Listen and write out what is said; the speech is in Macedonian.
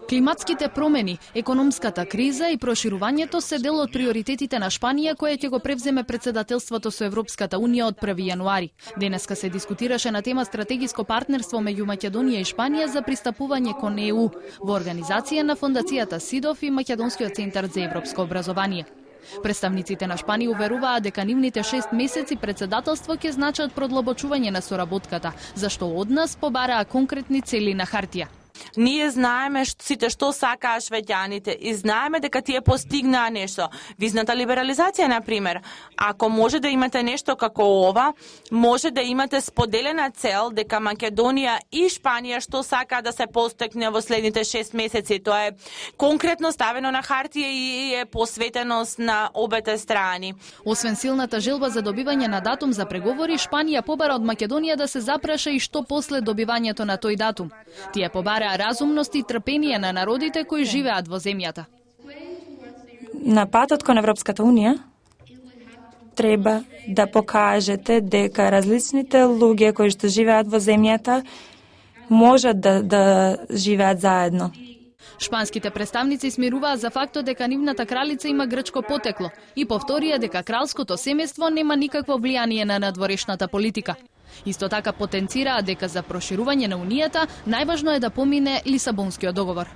Климатските промени, економската криза и проширувањето се дел од приоритетите на Шпанија, која ќе го превземе председателството со Европската Унија од 1 јануари. Денеска се дискутираше на тема стратегиско партнерство меѓу Македонија и Шпанија за пристапување кон ЕУ во организација на Фондацијата СИДОВ и Македонскиот центар за европско образование. Представниците на Шпанија уверуваат дека нивните 6 месеци председателство ќе значат продлабочување на соработката, зашто од нас побараа конкретни цели на хартија. Ние знаеме сите што сакаа швеѓаните и знаеме дека тие постигнаа нешто. Визната либерализација, например. Ако може да имате нешто како ова, може да имате споделена цел дека Македонија и Шпанија што сакаа да се постигне во следните 6 месеци. Тоа е конкретно ставено на хартија и е посветеност на обете страни. Освен силната желба за добивање на датум за преговори, Шпанија побара од Македонија да се запраша и што после добивањето на тој датум. Тие побара разумност и трпение на народите кои живеат во земјата. На патот кон Европската Унија треба да покажете дека различните луѓе кои што живеат во земјата можат да живеат заедно. Шпанските представници смируваат за фактот дека нивната кралица има грчко потекло и повторија дека кралското семејство нема никакво влијание на надворешната политика. Исто така потенцираа дека за проширување на Унијата најважно е да помине Лисабонскиот договор.